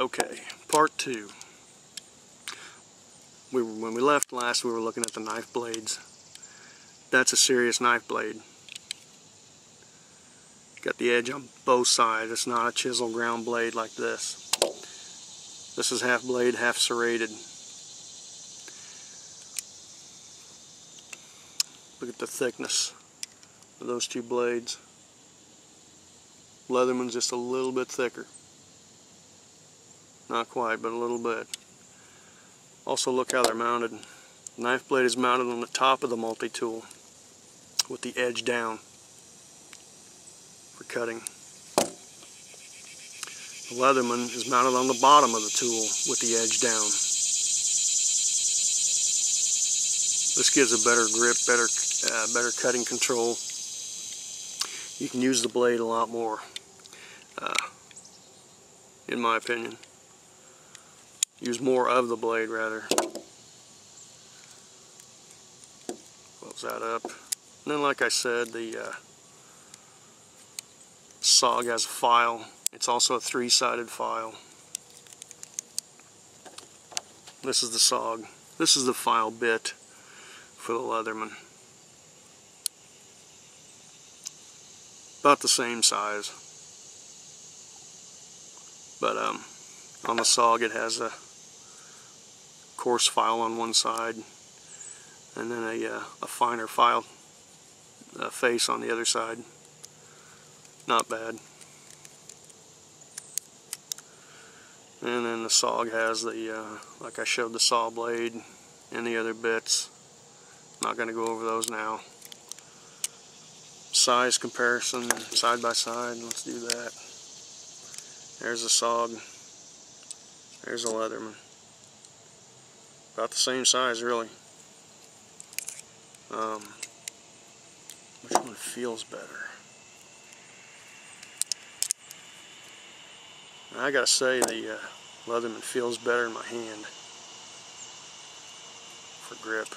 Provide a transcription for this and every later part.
Okay, part 2. When we left last, we were looking at the knife blades. That's a serious knife blade. Got the edge on both sides. It's not a chisel ground blade like this. This is half blade, half serrated. Look at the thickness of those two blades. Leatherman's just a little bit thicker. Not quite, but a little bit. Also, look how they're mounted. The knife blade is mounted on the top of the multi-tool with the edge down for cutting. The Leatherman is mounted on the bottom of the tool with the edge down. This gives a better grip, better cutting control. You can use the blade a lot more, in my opinion. Use more of the blade, rather. Close that up. And then, like I said, the S.O.G has a file. It's also a 3-sided file. This is the S.O.G. This is the file bit for the Leatherman. About the same size. But on the S.O.G it has a coarse file on one side and then a finer file face on the other side. Not bad. And then the S.O.G has the, like I showed, the saw blade and the other bits. Not going to go over those now. Size comparison, side by side, let's do that. There's the S.O.G. There's the Leatherman. About the same size, really. Which one feels better? I gotta say the Leatherman feels better in my hand for grip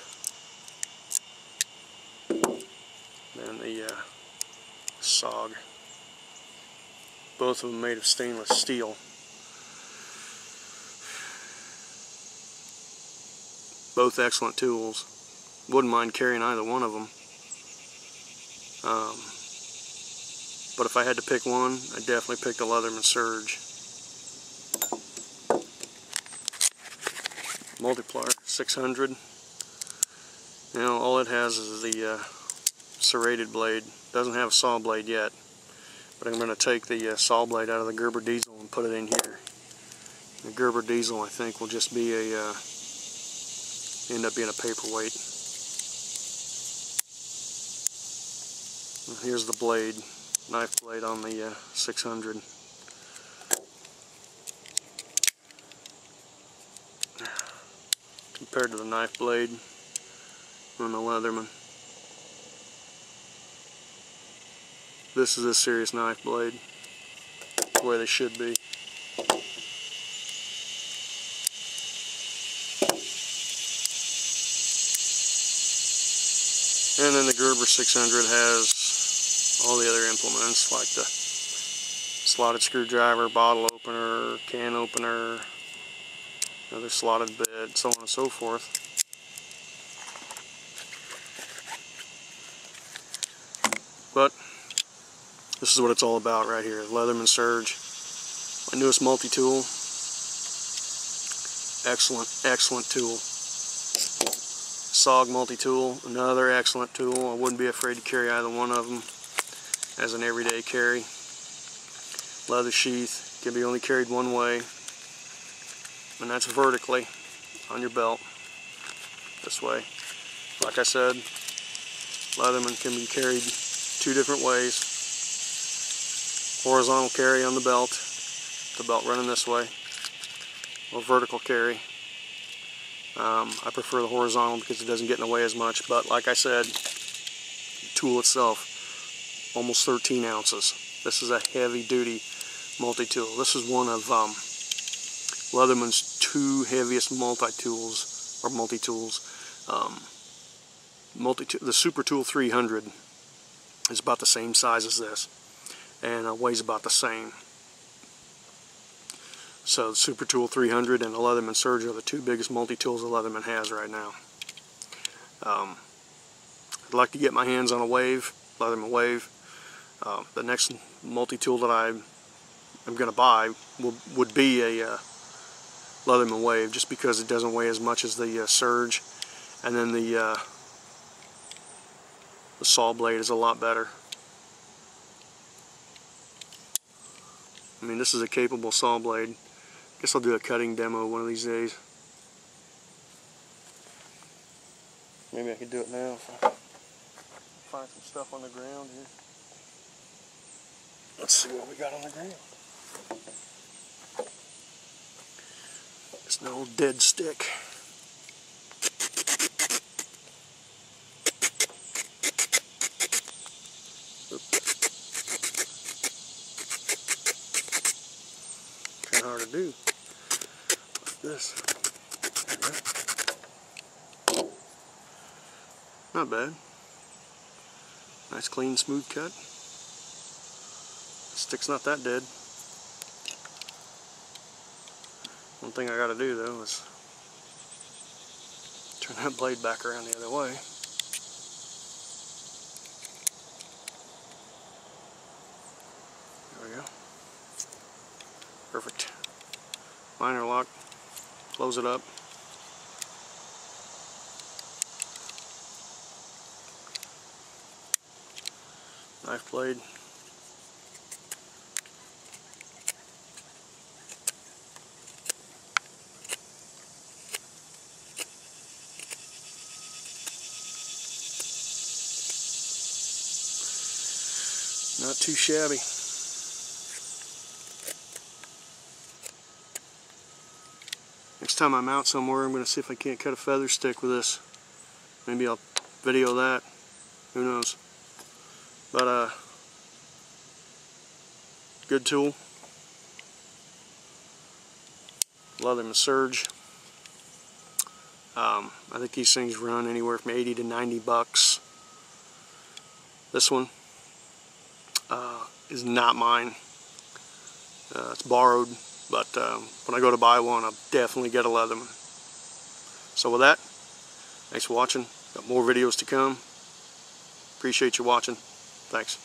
than the S.O.G. Both of them made of stainless steel. Both excellent tools. Wouldn't mind carrying either one of them. But if I had to pick one, I'd definitely pick the Leatherman S.O.G. Multiplier 600. You know, all it has is the serrated blade. Doesn't have a saw blade yet. But I'm going to take the saw blade out of the Gerber diesel and put it in here. The Gerber diesel, I think, will just be a end up being a paperweight. And here's the blade, knife blade on the 600. Compared to the knife blade on the Leatherman. This is a serious knife blade, the way they should be. And then the Gerber 600 has all the other implements like the slotted screwdriver, bottle opener, can opener, another slotted bit, so on and so forth. But this is what it's all about right here. Leatherman S.O.G. My newest multi-tool. Excellent, excellent tool. S.O.G multi-tool, another excellent tool. I wouldn't be afraid to carry either one of them as an everyday carry. Leather sheath can be only carried one way, and that's vertically on your belt, this way. Like I said, Leatherman can be carried 2 different ways. Horizontal carry on the belt running this way, or vertical carry. I prefer the horizontal because it doesn't get in the way as much, but like I said, the tool itself, almost 13 ounces. This is a heavy-duty multi-tool. This is one of Leatherman's 2 heaviest multi-tools, or multi-tools. The Super Tool 300 is about the same size as this, and weighs about the same. So the Super Tool 300 and the Leatherman Surge are the two biggest multi-tools the Leatherman has right now. I'd like to get my hands on a Wave, Leatherman Wave. The next multi-tool that I'm going to buy would be a Leatherman Wave, just because it doesn't weigh as much as the Surge, and then the saw blade is a lot better. I mean, this is a capable saw blade. Guess I'll do a cutting demo one of these days. Maybe I could do it now if I find some stuff on the ground here. Let's see what we got on the ground. It's an old dead stick. Kind of hard to do. What's this? There we go. Not bad. Nice, clean, smooth cut. The stick's not that dead. One thing I gotta do though is turn that blade back around the other way. There we go. Perfect. Liner lock. Close it up. Knife blade. Not too shabby. Next time I'm out somewhere, I'm going to see if I can't cut a feather stick with this. Maybe I'll video that. Who knows? But good tool. Leatherman Surge. I think these things run anywhere from 80 to 90 bucks. This one is not mine. It's borrowed, but when I go to buy one, I'll definitely get a Leatherman. So with that, thanks for watching. Got more videos to come. Appreciate you watching. Thanks.